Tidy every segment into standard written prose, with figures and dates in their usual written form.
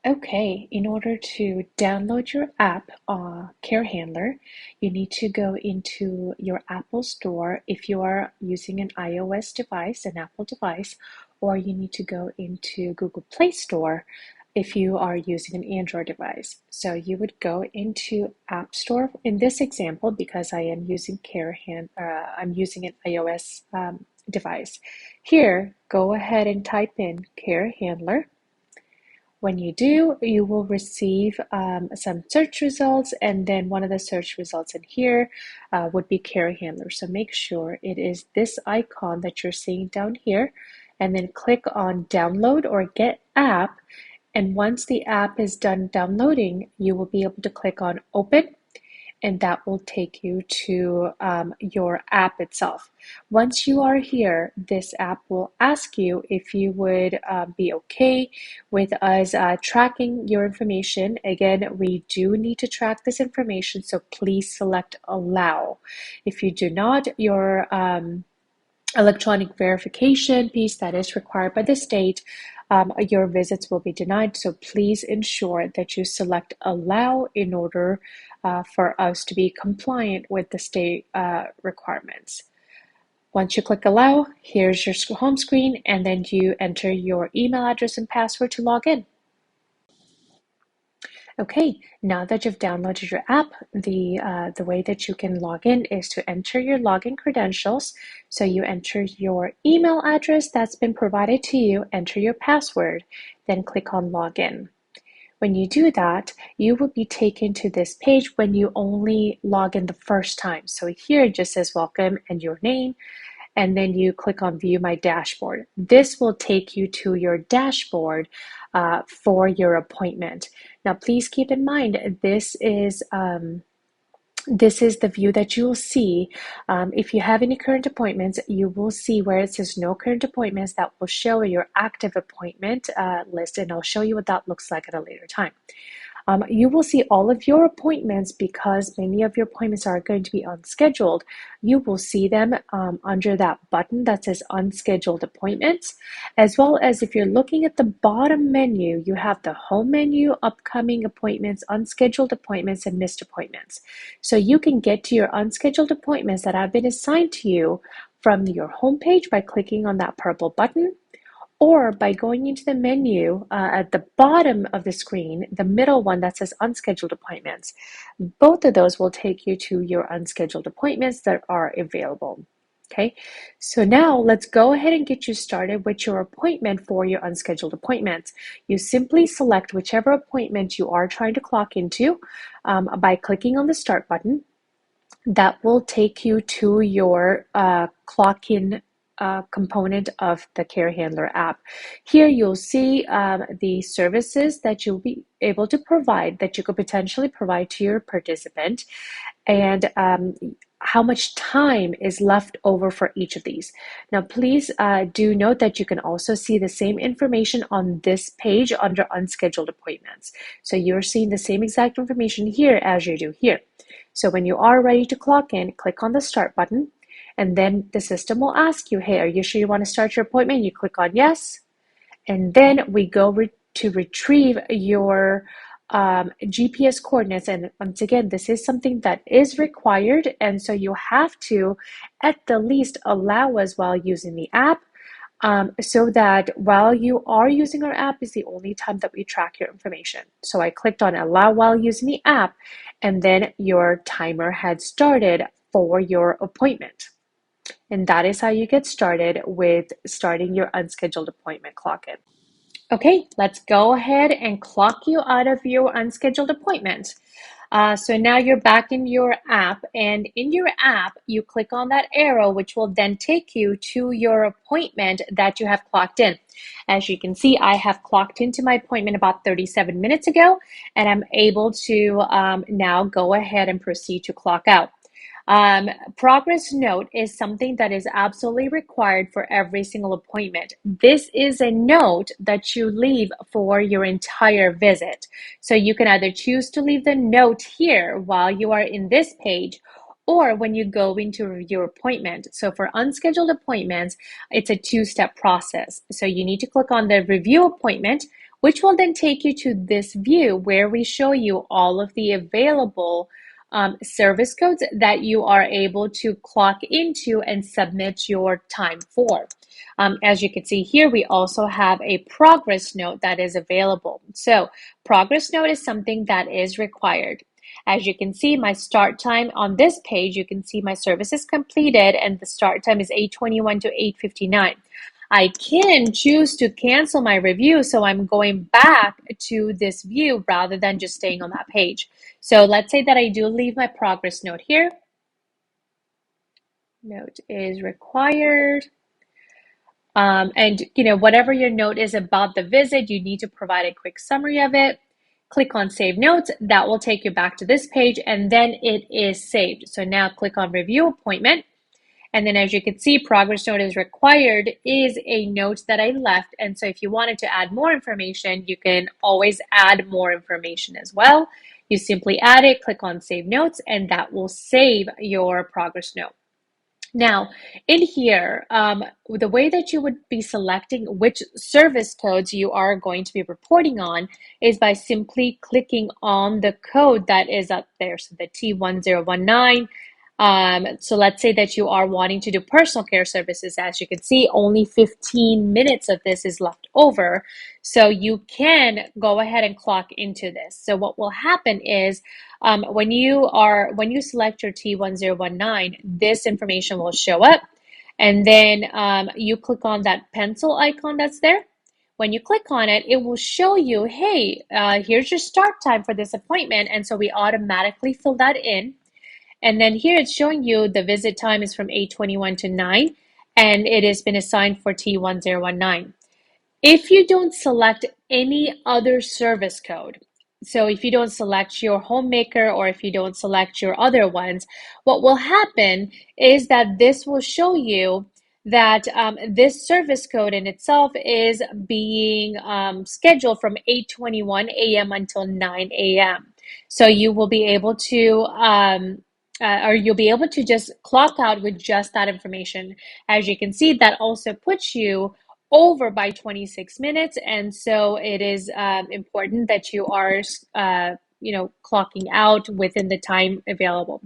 Okay, in order to download your app, Care Handler, you need to go into your Apple Store if you are using an iOS device, an Apple device, or you need to go into Google Play Store if you are using an Android device. So you would go into App Store in this example because I am using I'm using an iOS device. Here, go ahead and type in Care Handler. When you do, you will receive some search results, and then one of the search results in here would be Care Handler. So make sure it is this icon that you're seeing down here, and then click on Download or Get App. And once the app is done downloading, you will be able to click on Open, and that will take you to your app itself. Once you are here, this app will ask you if you would be okay with us tracking your information. Again, we do need to track this information, so please select Allow. If you do not, your electronic verification piece that is required by the state, your visits will be denied. So please ensure that you select Allow in order for us to be compliant with the state requirements. Once you click Allow, here's your home screen, and then you enter your email address and password to log in. Okay, now that you've downloaded your app, the way that you can log in is to enter your login credentials. So you enter your email address that's been provided to you, enter your password, then click on Login. When you do that, you will be taken to this page when you only log in the first time. So here it just says welcome and your name, and then you click on View My Dashboard. This will take you to your dashboard for your appointment. Now, please keep in mind, this is the view that you will see. If you have any current appointments, you will see where it says no current appointments. That will show your active appointment list, and I'll show you what that looks like at a later time. You will see all of your appointments because many of your appointments are going to be unscheduled. You will see them under that button that says Unscheduled Appointments, as well as if you're looking at the bottom menu, you have the home menu, upcoming appointments, unscheduled appointments, and missed appointments. So you can get to your unscheduled appointments that have been assigned to you from your homepage by clicking on that purple button, or by going into the menu at the bottom of the screen, the middle one that says Unscheduled Appointments. Both of those will take you to your unscheduled appointments that are available. Okay, so now let's go ahead and get you started with your appointment for your unscheduled appointments. You simply select whichever appointment you are trying to clock into by clicking on the Start button. That will take you to your clock in component of the Care Handler app. Here you'll see the services that you'll be able to provide, that you could potentially provide to your participant, and how much time is left over for each of these. Now, please do note that you can also see the same information on this page under Unscheduled Appointments. So you're seeing the same exact information here as you do here. So when you are ready to clock in, click on the Start button, and then the system will ask you, hey, are you sure you want to start your appointment? You click on yes, and then we go to retrieve your GPS coordinates. And once again, this is something that is required, and so you have to, at the least, allow us while using the app, so that while you are using our app is the only time that we track your information. So I clicked on allow while using the app, and then your timer had started for your appointment. And that is how you get started with starting your unscheduled appointment clock in. Okay, let's go ahead and clock you out of your unscheduled appointment. So now you're back in your app, and in your app, you click on that arrow, which will then take you to your appointment that you have clocked in. As you can see, I have clocked into my appointment about 37 minutes ago, and I'm able to now go ahead and proceed to clock out. Progress note is something that is absolutely required for every single appointment. This is a note that you leave for your entire visit. So you can either choose to leave the note here while you are in this page, or when you go into your appointment. So for unscheduled appointments, it's a two-step process. So you need to click on the review appointment, which will then take you to this view where we show you all of the available service codes that you are able to clock into and submit your time for. As you can see here, we also have a progress note that is available. So progress note is something that is required. As you can see, my start time on this page, you can see my service is completed and the start time is 8:21 to 8:59. I can choose to cancel my review, so I'm going back to this view rather than just staying on that page. So let's say that I do leave my progress note here. Note is required. And whatever your note is about the visit, you need to provide a quick summary of it. Click on Save Notes. That will take you back to this page, and then it is saved. So now click on Review Appointment. And then as you can see, progress note is required is a note that I left. And so if you wanted to add more information, you can always add more information as well. You simply add it, click on Save Notes, and that will save your progress note. Now, in here, the way that you would be selecting which service codes you are going to be reporting on is by simply clicking on the code that is up there. So the T1019. So let's say that you are wanting to do personal care services. As you can see, only 15 minutes of this is left over. So you can go ahead and clock into this. So what will happen is when you select your T1019, this information will show up, and then you click on that pencil icon that's there. When you click on it, it will show you, hey, here's your start time for this appointment, and so we automatically fill that in. And then here it's showing you the visit time is from 8:21 to 9, and it has been assigned for T1019. If you don't select any other service code, so if you don't select your homemaker or if you don't select your other ones, what will happen is that this will show you that this service code in itself is being scheduled from 8:21 a.m. until 9 a.m. So you will be able to or you'll be able to just clock out with just that information. As you can see, that also puts you over by 26 minutes, and so it is important that you are clocking out within the time available.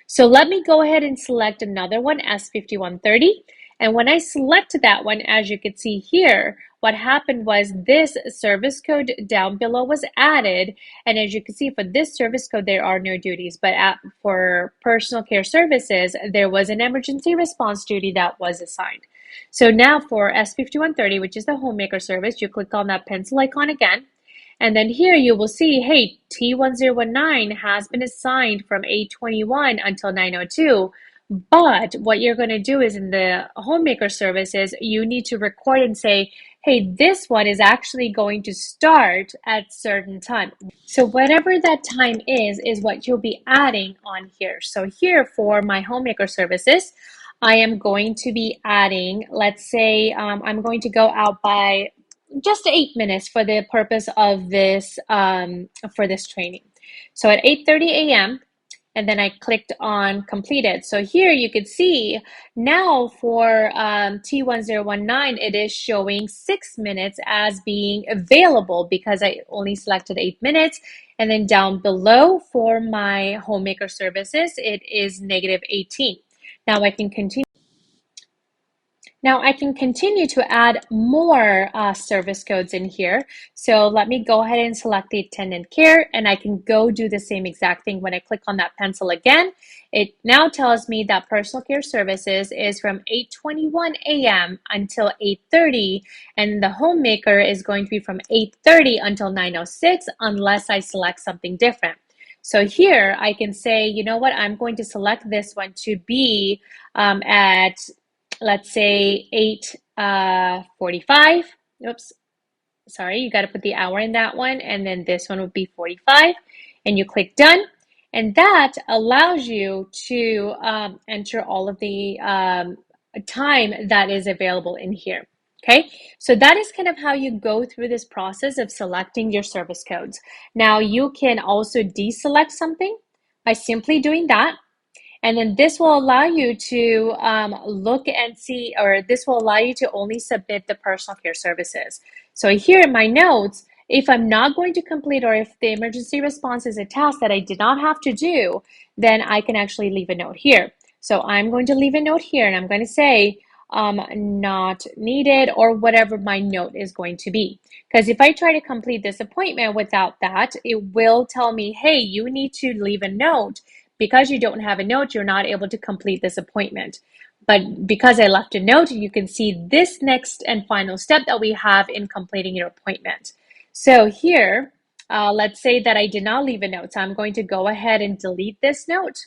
So let me go ahead and select another one, S5130, and when I select that one, as you can see here, what happened was this service code down below was added, and as you can see, for this service code there are no duties, but for personal care services there was an emergency response duty that was assigned. So now for S5130, which is the homemaker service, you click on that pencil icon again. And then here you will see, hey, T1019 has been assigned from 8:21 until 9:02. But what you're going to do is in the homemaker services, you need to record and say, hey, this one is actually going to start at certain time. So whatever that time is what you'll be adding on here. So here for my homemaker services, I am going to be adding, let's say I'm going to go out by just 8 minutes for the purpose of this for this training. So at 8:30 a.m. and then I clicked on completed. So here you can see now for T1019, it is showing 6 minutes as being available because I only selected 8 minutes. And then down below for my homemaker services, it is -18. Now I can continue. Now I can continue to add more service codes in here. So let me go ahead and select the attendant care, and I can go do the same exact thing. When I click on that pencil again, it now tells me that personal care services is from 8:21 a.m. until 8:30, and the homemaker is going to be from 8:30 until 9:06 unless I select something different. So here I can say, you know what, I'm going to select this one to be at, let's say 8:45. Oops, sorry, you got to put the hour in that one, and then this one would be 45, and you click done, and that allows you to enter all of the time that is available in here. Okay, so that is kind of how you go through this process of selecting your service codes. Now you can also deselect something by simply doing that. And then this will allow you to look and see, or this will allow you to only submit the personal care services. So here in my notes, If I'm not going to complete, or if the emergency response is a task that I did not have to do, then I can actually leave a note here. So I'm going to leave a note here and I'm going to say, not needed, or whatever my note is going to be. Because if I try to complete this appointment without that, it will tell me, hey, you need to leave a note. Because you don't have a note, you're not able to complete this appointment. But because I left a note, you can see this next and final step that we have in completing your appointment. So here, let's say that I did not leave a note. So I'm going to go ahead and delete this note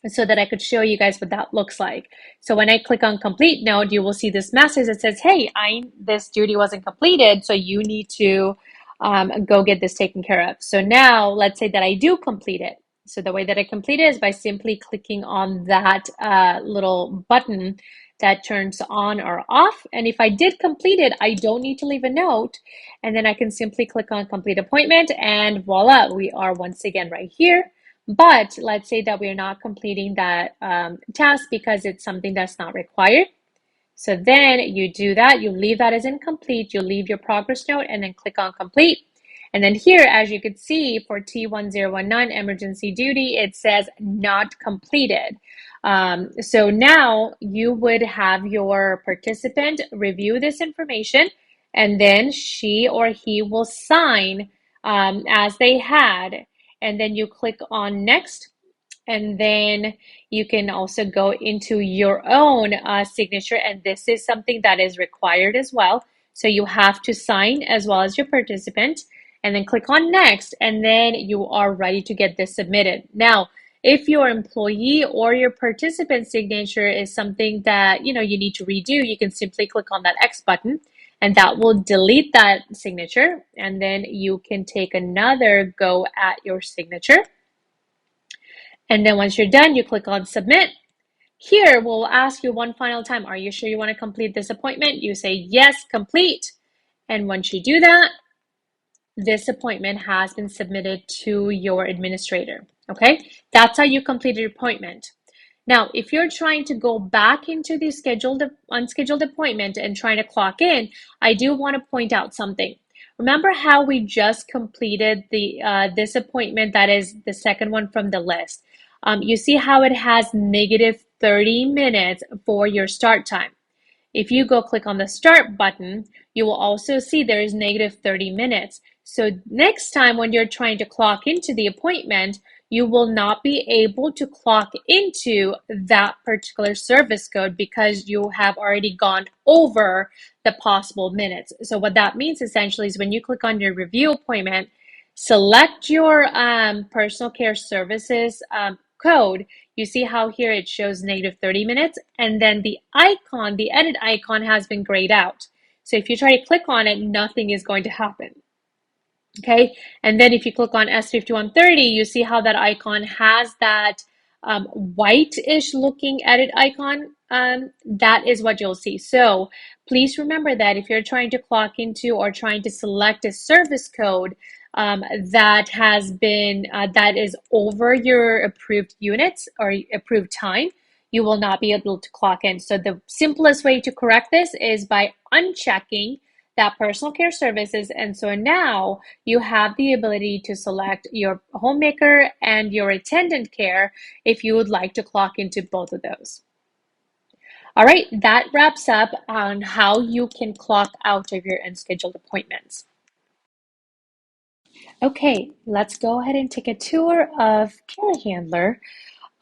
so that I could show you guys what that looks like. So when I click on complete note, you will see this message that says, hey, this duty wasn't completed, so you need to go get this taken care of. So now let's say that I do complete it. So the way that I complete it is by simply clicking on that little button that turns on or off. And if I did complete it, I don't need to leave a note. And then I can simply click on complete appointment, and voila, we are once again right here. But let's say that we're not completing that task because it's something that's not required. So then you do that, you leave that as incomplete, you leave your progress note and then click on complete. And then here, as you can see, for T1019 emergency duty, it says not completed. So now you would have your participant review this information, and then she or he will sign as they had. And then you click on next. And then you can also go into your own signature, and this is something that is required as well. So you have to sign as well as your participant, and then click on next, and then you are ready to get this submitted. Now, if your employee or your participant signature is something that you need to redo, you can simply click on that X button, and that will delete that signature, and then you can take another go at your signature. And then once you're done, you click on submit. Here, we'll ask you one final time, are you sure you want to complete this appointment? You say yes, complete. And once you do that, this appointment has been submitted to your administrator. Okay, that's how you completed your appointment. Now, if you're trying to go back into the unscheduled appointment and trying to clock in, I do want to point out something. Remember how we just completed this appointment, that is the second one from the list. You see how it has negative 30 minutes for your start time. If you go click on the start button, you will also see there is negative 30 minutes. So next time when you're trying to clock into the appointment, you will not be able to clock into that particular service code because you have already gone over the possible minutes. So what that means essentially is when you click on your review appointment, select your personal care services code. You see how here it shows negative 30 minutes, and then the icon, the edit icon, has been grayed out. So if you try to click on it, nothing is going to happen. Okay, and then if you click on S5130, you see how that icon has that white-ish looking edit icon. That is what you'll see. So please remember that if you're trying to clock into or trying to select a service code that is over your approved units or approved time, you will not be able to clock in. So the simplest way to correct this is by unchecking that personal care services. And so now you have the ability to select your homemaker and your attendant care if you would like to clock into both of those. All right, that wraps up on how you can clock out of your unscheduled appointments. Okay, let's go ahead and take a tour of Care Handler.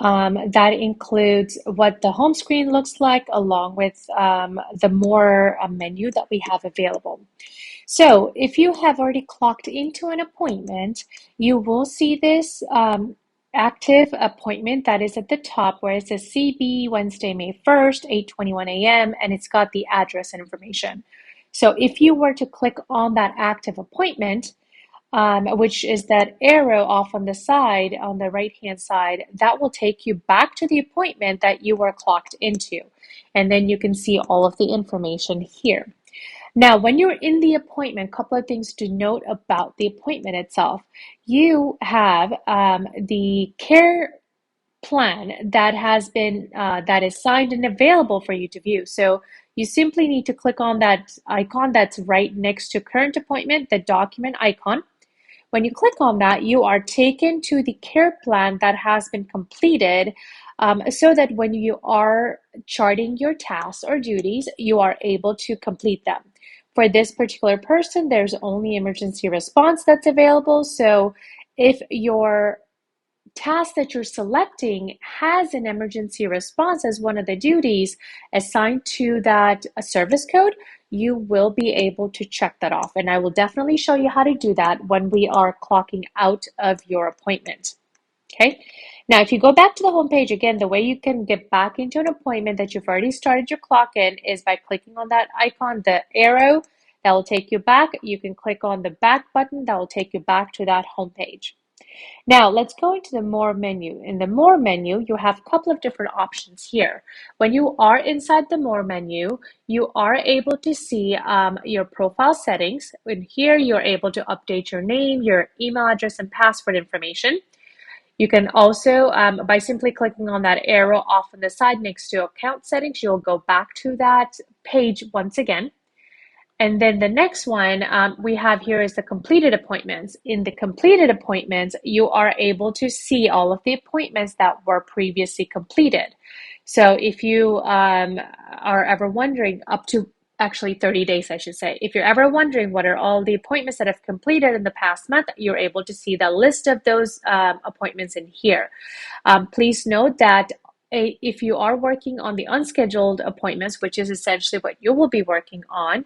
That includes what the home screen looks like, along with the more menu that we have available. So if you have already clocked into an appointment, you will see this active appointment that is at the top where it says CB Wednesday, May 1st, 8:21 a.m., and it's got the address and information. So if you were to click on that active appointment, which is that arrow off on the side, on the right-hand side, that will take you back to the appointment that you were clocked into. And then you can see all of the information here. Now, when you're in the appointment, a couple of things to note about the appointment itself. You have the care plan that has been that is signed and available for you to view. So You simply need to click on that icon that's right next to current appointment, the document icon. When you click on that, you are taken to the care plan that has been completed, so that when you are charting your tasks or duties, you are able to complete them. For this particular person, there's only emergency response that's available. So if your task that you're selecting has an emergency response as one of the duties assigned to that service code, you will be able to check that off. And I will definitely show you how to do that when we are clocking out of your appointment. Okay. Now, if you go back to the home page again, the way you can get back into an appointment that you've already started your clock in is by clicking on that icon, the arrow that will take you back. You can click on the back button that will take you back to that home page. Now, let's go into the More menu. In the More menu, you have a couple of different options here. When you are inside the More menu, you are able to see your profile settings. In here, you're able to update your name, your email address, and password information. You can also, by simply clicking on that arrow off on the side next to account settings, you'll go back to that page once again. And then the next one we have here is the completed appointments. In the completed appointments, you are able to see all of the appointments that were previously completed. So if you are ever wondering, up to actually 30 days, I should say, if you're ever wondering what are all the appointments that have completed in the past month, you're able to see the list of those appointments in here. Please note that if you are working on the unscheduled appointments, which is essentially what you will be working on,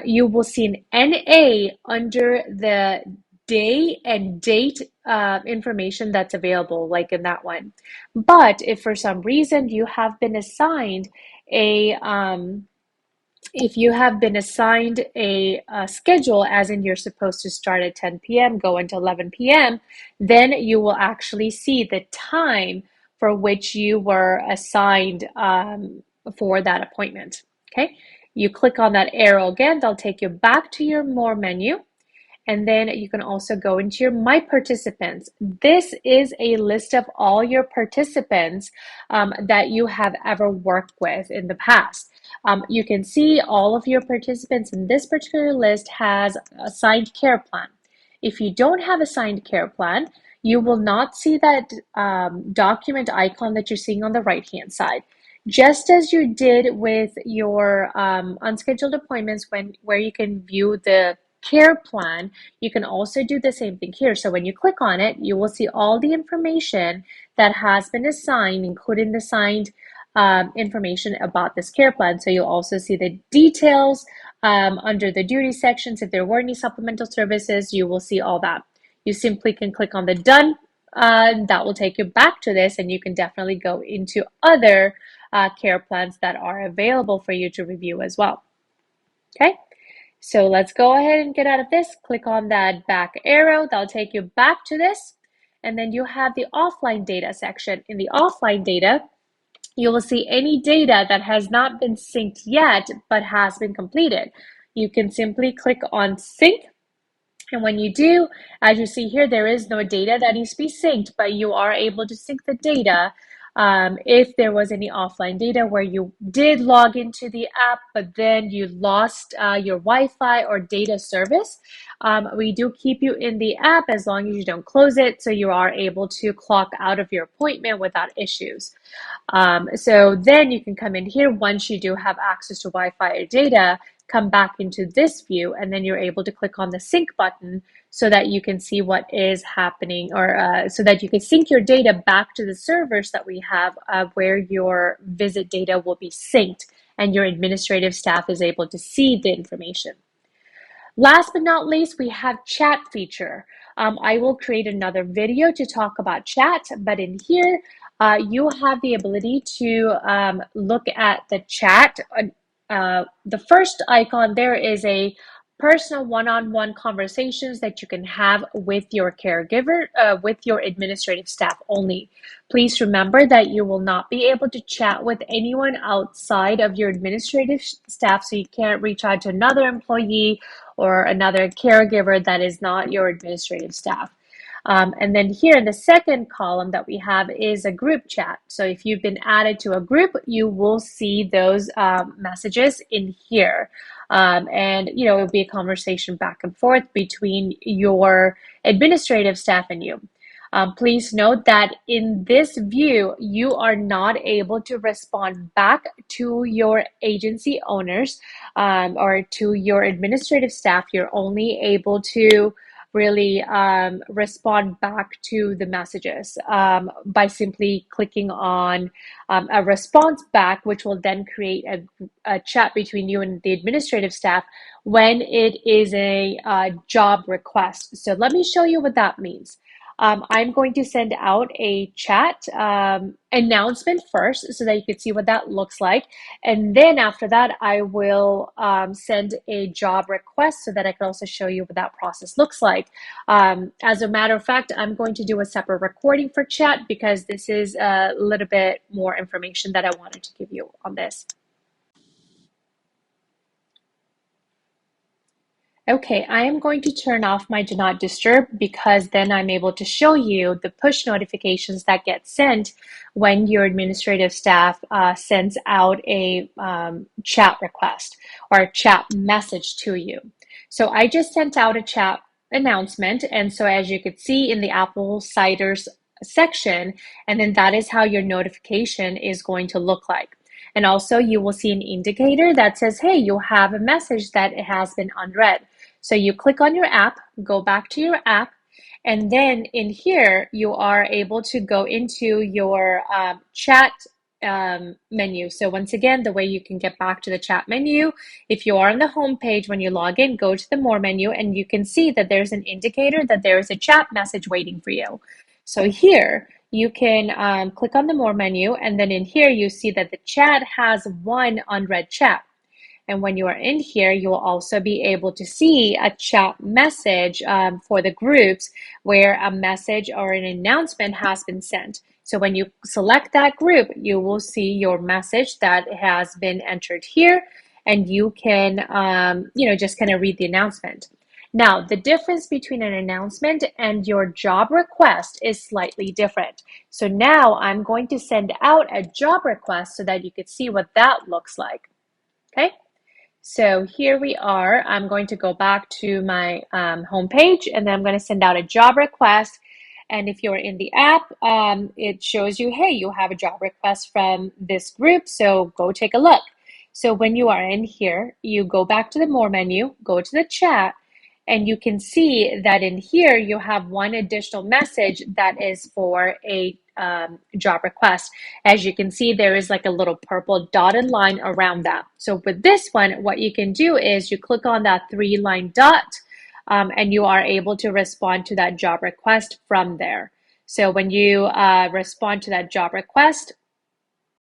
you will see an NA under the day and date information that's available, like in that one. But if for some reason you have been assigned a if you have been assigned a schedule, as in you're supposed to start at 10 p.m., go until 11 p.m., then you will actually see the time for which you were assigned for that appointment. Okay, you click on that arrow again, they'll take you back to your More menu. And then you can also go into your My Participants. This is a list of all your participants that you have ever worked with in the past. You can see all of your participants in this particular list has a signed care plan. If you don't have a signed care plan, you will not see that document icon that you're seeing on the right-hand side. Just as you did with your unscheduled appointments where you can view the care plan, you can also do the same thing here. So when you click on it, you will see all the information that has been assigned, including the signed information about this care plan. So you'll also see the details under the duty sections. If there were any supplemental services, you will see all that. You simply can click on the done. That will take you back to this, and you can definitely go into other care plans that are available for you to review as well. Okay. So let's go ahead and get out of this. Click on that back arrow. That'll take you back to this. And then you have the offline data section. In the offline data, you will see any data that has not been synced yet, but has been completed. You can simply click on sync. And when you do, as you see here, there is no data that needs to be synced, but you are able to sync the data if there was any offline data where you did log into the app, but then you lost your Wi-Fi or data service. We do keep you in the app as long as you don't close it, so you are able to clock out of your appointment without issues. So then you can come in here once you do have access to Wi-Fi or data, come back into this view, and then you're able to click on the sync button so that you can see what is happening, or so that you can sync your data back to the servers that we have where your visit data will be synced and your administrative staff is able to see the information. Last but not least, we have chat feature. I will create another video to talk about chat, but in here, you have the ability to look at the chat. The first icon there is a personal one-on-one conversations that you can have with your caregiver, with your administrative staff only. Please remember that you will not be able to chat with anyone outside of your administrative staff, so you can't reach out to another employee or another caregiver that is not your administrative staff. And then here in the second column that we have is a group chat. So if you've been added to a group, you will see those messages in here. And it'll be a conversation back and forth between your administrative staff and you. Please note that in this view, you are not able to respond back to your agency owners or to your administrative staff. You're only able to really respond back to the messages by simply clicking on a response back, which will then create a chat between you and the administrative staff when it is a job request. So let me show you what that means. I'm going to send out a chat announcement first so that you can see what that looks like. And then after that, I will send a job request so that I can also show you what that process looks like. As a matter of fact, I'm going to do a separate recording for chat because this is a little bit more information that I wanted to give you on this. Okay, I am going to turn off my Do Not Disturb because then I'm able to show you the push notifications that get sent when your administrative staff sends out a chat request or a chat message to you. So I just sent out a chat announcement, and so as you could see in the Apple Ciders section, and then that is how your notification is going to look like. And also you will see an indicator that says, hey, you have a message that it has been unread. So you click on your app, go back to your app, and then in here, you are able to go into your chat menu. So once again, the way you can get back to the chat menu, if you are on the home page, when you log in, go to the More menu, and you can see that there's an indicator that there is a chat message waiting for you. So here, you can click on the More menu, and then in here, you see that the chat has one unread chat. And when you are in here, you will also be able to see a chat message for the groups where a message or an announcement has been sent. So when you select that group, you will see your message that has been entered here, and you can, just kind of read the announcement. Now, the difference between an announcement and your job request is slightly different. So now I'm going to send out a job request so that you could see what that looks like. Okay. So here we are. I'm going to go back to my home page, and then I'm going to send out a job request. And if you're in the app, it shows you, hey, you have a job request from this group, so go take a look. So when you are in here, you go back to the More menu, go to the chat, and you can see that in here you have one additional message that is for a job request. As you can see, there is like a little purple dotted line around that. So with this one, what you can do is you click on that 3-line dot and you are able to respond to that job request from there. So when you respond to that job request,